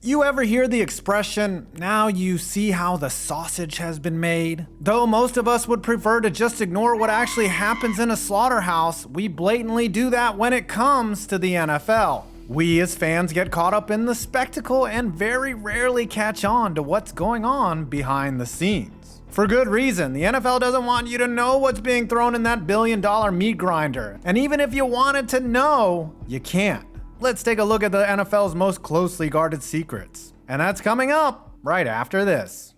You ever hear the expression, "Now you see how the sausage has been made"? Though most of us would prefer to just ignore what actually happens in a slaughterhouse, we blatantly do that when it comes to the NFL. We as fans get caught up in the spectacle and very rarely catch on to what's going on behind the scenes. For good reason. The NFL doesn't want you to know what's being thrown in that billion-dollar meat grinder. And even if you wanted to know, you can't. Let's take a look at the NFL's most closely guarded secrets. And that's coming up right after this.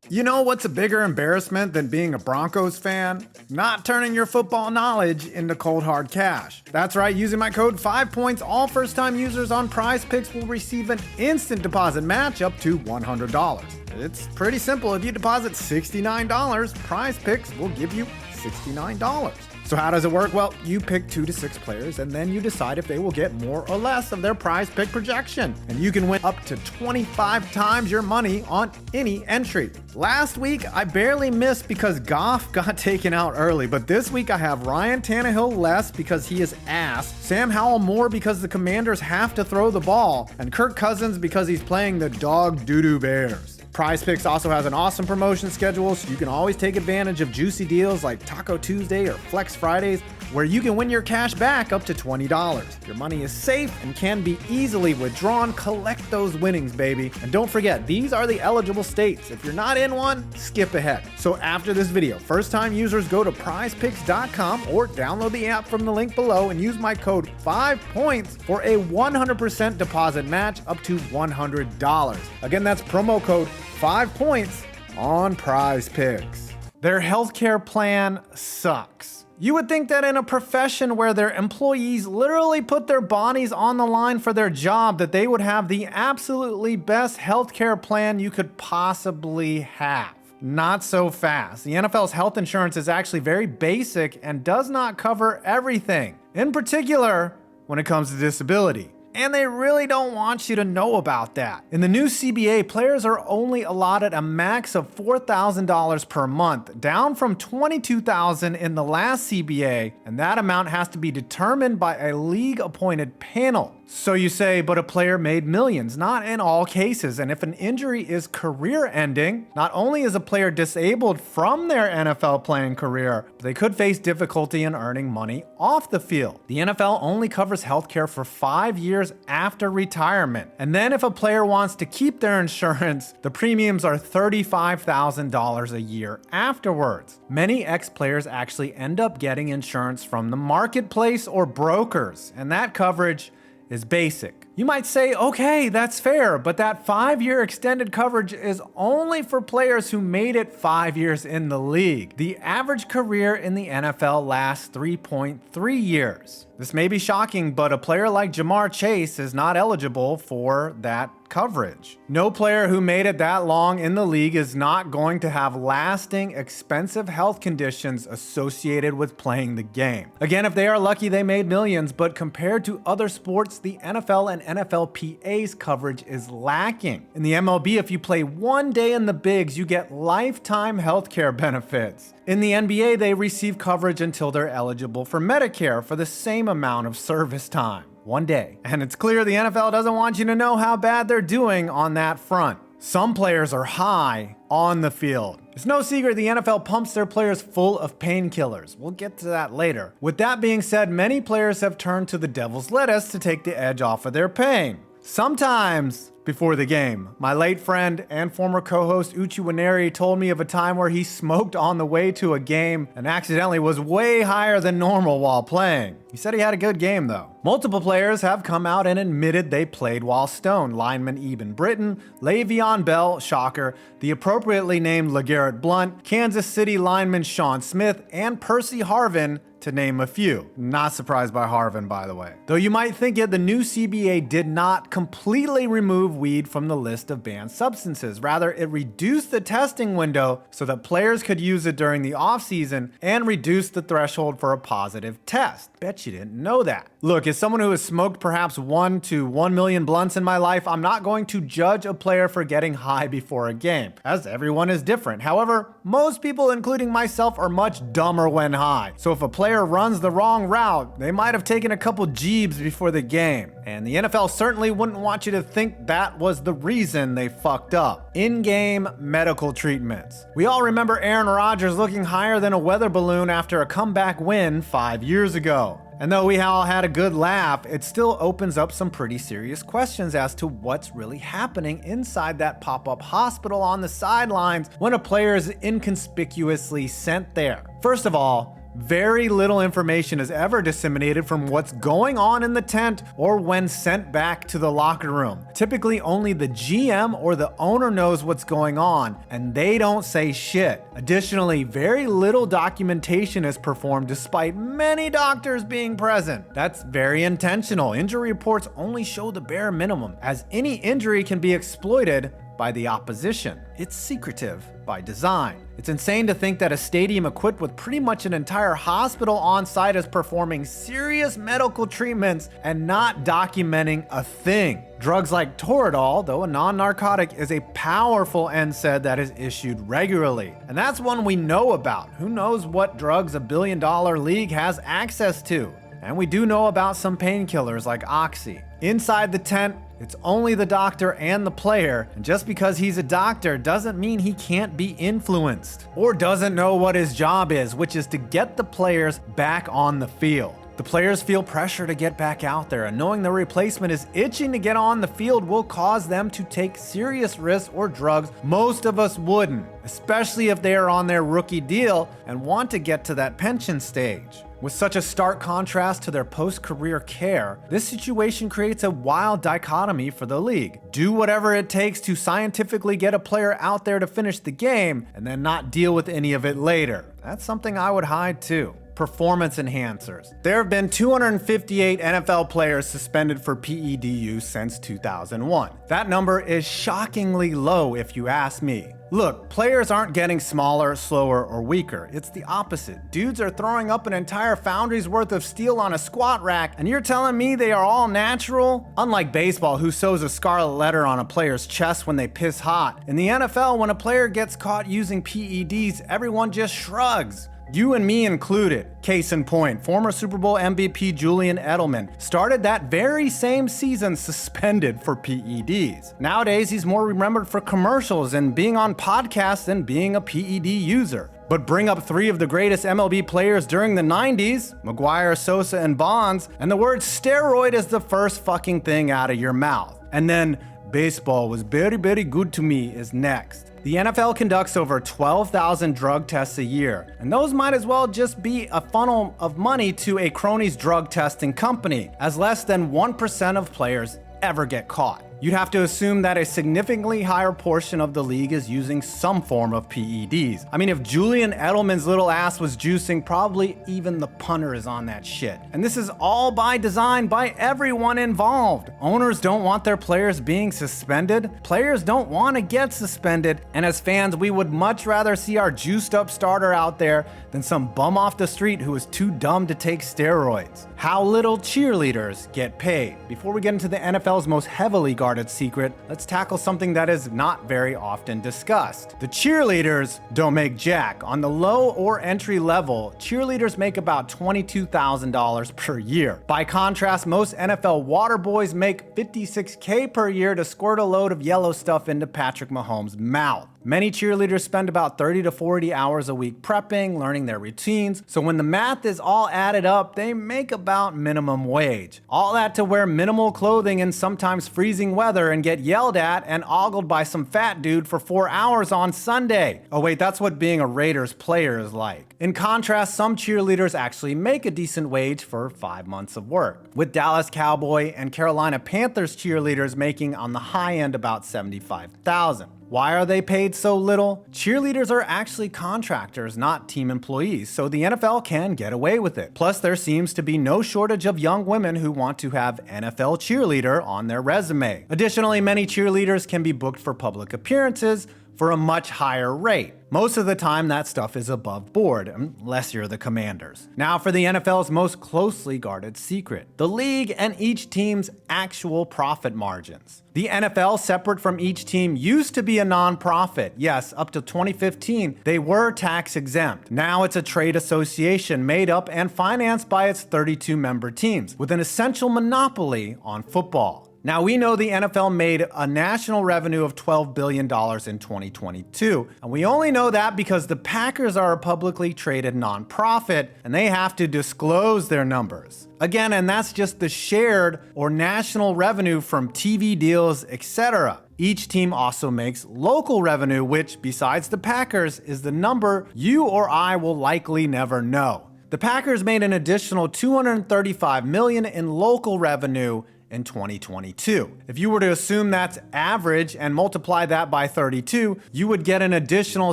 You know what's a bigger embarrassment than being a Broncos fan? Not turning your football knowledge into cold hard cash. That's right, using my code 5points, all first-time users on PrizePicks will receive an instant deposit match up to $100. It's pretty simple. If you deposit $69, PrizePicks will give you $69. So how does it work? Well, you pick 2 to 6 players and then you decide if they will get more or less of their prize pick projection. And you can win up to 25 times your money on any entry. Last week, I barely missed because Goff got taken out early, but this week I have Ryan Tannehill less because he is ass, Sam Howell more because the Commanders have to throw the ball, and Kirk Cousins because he's playing the dog doo-doo Bears. PrizePicks also has an awesome promotion schedule, so you can always take advantage of juicy deals like Taco Tuesday or Flex Fridays, where you can win your cash back up to $20. Your money is safe and can be easily withdrawn. Collect those winnings, baby. And don't forget, these are the eligible states. If you're not in one, skip ahead. So after this video, first-time users go to prizepicks.com or download the app from the link below and use my code 5points for a 100% deposit match up to $100. Again, that's promo code 5points on PrizePicks. Their healthcare plan sucks. You would think that in a profession where their employees literally put their bodies on the line for their job, that they would have the absolutely best healthcare plan you could possibly have. Not so fast. The NFL's health insurance is actually very basic and does not cover everything, in particular when it comes to disability. And they really don't want you to know about that. In the new CBA, players are only allotted a max of $4,000 per month, down from $22,000 in the last CBA, and that amount has to be determined by a league-appointed panel. So you say, but a player made millions. Not in all cases. And if an injury is career-ending, not only is a player disabled from their NFL playing career, but they could face difficulty in earning money off the field. The NFL only covers healthcare for 5 years after retirement. And then if a player wants to keep their insurance, the premiums are $35,000 a year afterwards. Many ex-players actually end up getting insurance from the marketplace or brokers, and that coverage is basic. You might say, okay, that's fair, but that 5-year extended coverage is only for players who made it 5 years in the league. The average career in the NFL lasts 3.3 years. This may be shocking, but a player like Ja'Marr Chase is not eligible for that coverage. No player who made it that long in the league is not going to have lasting, expensive health conditions associated with playing the game. Again, if they are lucky, they made millions, but compared to other sports, the NFL and NFLPA's coverage is lacking. In the MLB, if you play 1 day in the bigs, you get lifetime healthcare benefits. In the NBA, they receive coverage until they're eligible for Medicare for the same amount of service time. 1 day. And it's clear the NFL doesn't want you to know how bad they're doing on that front. Some players are high on the field. It's no secret the NFL pumps their players full of painkillers. We'll get to that later. With that being said, many players have turned to the devil's lettuce to take the edge off of their pain. Sometimes before the game. My late friend and former co-host Uche Nwaneri told me of a time where he smoked on the way to a game and accidentally was way higher than normal while playing. He said he had a good game though. Multiple players have come out and admitted they played while stoned. Lineman Eben Britton, Le'Veon Bell, shocker, the appropriately named LeGarrette Blount, Kansas City lineman Sean Smith, and Percy Harvin, to name a few. Not surprised by Harvin, by the way. Though you might think it, the new CBA did not completely remove weed from the list of banned substances. Rather, it reduced the testing window so that players could use it during the offseason and reduced the threshold for a positive test. Bet you didn't know that. Look, as someone who has smoked perhaps 1 to 1 million blunts in my life, I'm not going to judge a player for getting high before a game, as everyone is different. However, most people, including myself, are much dumber when high. So if a player runs the wrong route, they might have taken a couple jeebs before the game. And the NFL certainly wouldn't want you to think that that was the reason they fucked up. In-game medical treatments. We all remember Aaron Rodgers looking higher than a weather balloon after a comeback win 5 years ago. And though we all had a good laugh, it still opens up some pretty serious questions as to what's really happening inside that pop-up hospital on the sidelines when a player is inconspicuously sent there. First of all, very little information is ever disseminated from what's going on in the tent or when sent back to the locker room. Typically, only the GM or the owner knows what's going on, and they don't say shit. Additionally, very little documentation is performed despite many doctors being present. That's very intentional. Injury reports only show the bare minimum, as any injury can be exploited by the opposition. It's secretive by design. It's insane to think that a stadium equipped with pretty much an entire hospital on site is performing serious medical treatments and not documenting a thing. Drugs like Toradol, though a non-narcotic, is a powerful NSAID that is issued regularly. And that's one we know about. Who knows what drugs a billion-dollar league has access to? And we do know about some painkillers like Oxy. Inside the tent, it's only the doctor and the player, and just because he's a doctor doesn't mean he can't be influenced or doesn't know what his job is, which is to get the players back on the field. The players feel pressure to get back out there, and knowing the replacement is itching to get on the field will cause them to take serious risks or drugs most of us wouldn't, especially if they are on their rookie deal and want to get to that pension stage. With such a stark contrast to their post-career care, this situation creates a wild dichotomy for the league. Do whatever it takes to scientifically get a player out there to finish the game, and then not deal with any of it later. That's something I would hide too. Performance enhancers. There have been 258 NFL players suspended for PED use since 2001. That number is shockingly low if you ask me. Look, players aren't getting smaller, slower, or weaker. It's the opposite. Dudes are throwing up an entire foundry's worth of steel on a squat rack, and you're telling me they are all natural? Unlike baseball, who sews a scarlet letter on a player's chest when they piss hot, in the NFL, when a player gets caught using PEDs, everyone just shrugs. You and me included. Case in point, former Super Bowl MVP Julian Edelman started that very same season suspended for PEDs. Nowadays, he's more remembered for commercials and being on podcasts than being a PED user. But bring up three of the greatest MLB players during the 90s, McGwire, Sosa, and Bonds, and the word steroid is the first fucking thing out of your mouth. And then, baseball was very, very good to me is next. The NFL conducts over 12,000 drug tests a year, and those might as well just be a funnel of money to a crony's drug testing company, as less than 1% of players ever get caught. You'd have to assume that a significantly higher portion of the league is using some form of PEDs. I mean, if Julian Edelman's little ass was juicing, probably even the punter is on that shit. And this is all by design by everyone involved. Owners don't want their players being suspended. Players don't want to get suspended. And as fans, we would much rather see our juiced up starter out there than some bum off the street who is too dumb to take steroids. How little cheerleaders get paid. Before we get into the NFL's most heavily guarded secret, let's tackle something that is not very often discussed. The cheerleaders don't make jack. On the low or entry level, cheerleaders make about $22,000 per year. By contrast, most NFL water boys make $56K per year to squirt a load of yellow stuff into Patrick Mahomes' mouth. Many cheerleaders spend about 30 to 40 hours a week prepping, learning their routines, so when the math is all added up, they make about minimum wage. All that to wear minimal clothing in sometimes freezing weather and get yelled at and ogled by some fat dude for 4 hours on Sunday. Oh wait, that's what being a Raiders player is like. In contrast, some cheerleaders actually make a decent wage for 5 months of work, with Dallas Cowboy and Carolina Panthers cheerleaders making on the high end about $75,000. Why are they paid so little? Cheerleaders are actually contractors, not team employees, so the NFL can get away with it. Plus, there seems to be no shortage of young women who want to have NFL cheerleader on their resume. Additionally, many cheerleaders can be booked for public appearances for a much higher rate. Most of the time, that stuff is above board, unless you're the Commanders. Now for the NFL's most closely guarded secret, the league and each team's actual profit margins. The NFL, separate from each team, used to be a non-profit. Yes, up to 2015, they were tax exempt. Now it's a trade association made up and financed by its 32 member teams, with an essential monopoly on football. Now, we know the NFL made a national revenue of $12 billion in 2022, and we only know that because the Packers are a publicly traded nonprofit, and they have to disclose their numbers. Again, and that's just the shared or national revenue from TV deals, etc. Each team also makes local revenue, which, besides the Packers, is the number you or I will likely never know. The Packers made an additional $235 million in local revenue in 2022. If you were to assume that's average and multiply that by 32, you would get an additional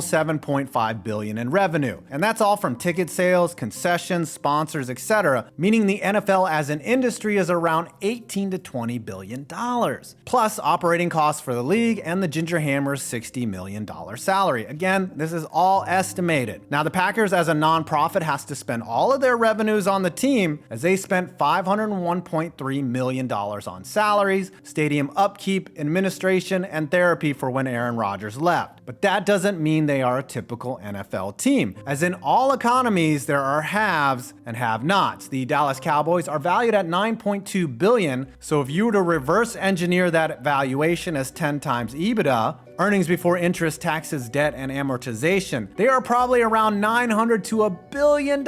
$7.5 billion in revenue. And that's all from ticket sales, concessions, sponsors, etc., meaning the NFL as an industry is around $18 to $20 billion. Plus operating costs for the league and the Ginger Hammer's $60 million salary. Again, this is all estimated. Now, the Packers as a nonprofit has to spend all of their revenues on the team, as they spent $501.3 million on salaries, stadium upkeep, administration, and therapy for when Aaron Rodgers left. But that doesn't mean they are a typical NFL team. As in all economies, there are haves and have-nots. The Dallas Cowboys are valued at $9.2 billion, so if you were to reverse engineer that valuation as 10 times EBITDA, earnings before interest, taxes, debt, and amortization, they are probably around $900 to $1 billion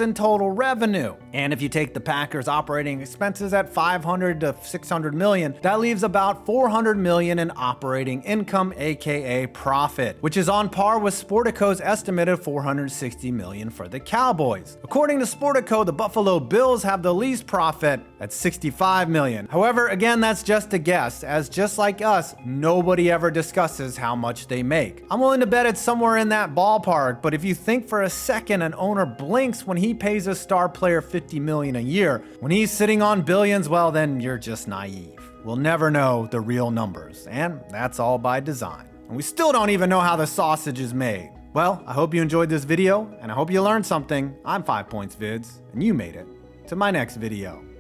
in total revenue. And if you take the Packers' operating expenses at $500 to $600 million, that leaves about $400 million in operating income, aka profit, which is on par with Sportico's estimated $460 million for the Cowboys. According to Sportico, the Buffalo Bills have the least profit at $65 million. However, again, that's just a guess, as just like us, nobody ever discusses how much they make. I'm willing to bet it's somewhere in that ballpark, but if you think for a second an owner blinks when he pays a star player $50 million a year, when he's sitting on billions, well, then you're just naive. We'll never know the real numbers, and that's all by design. And we still don't even know how the sausage is made. Well, I hope you enjoyed this video, and I hope you learned something. I'm 5 Points Vids, and you made it to my next video.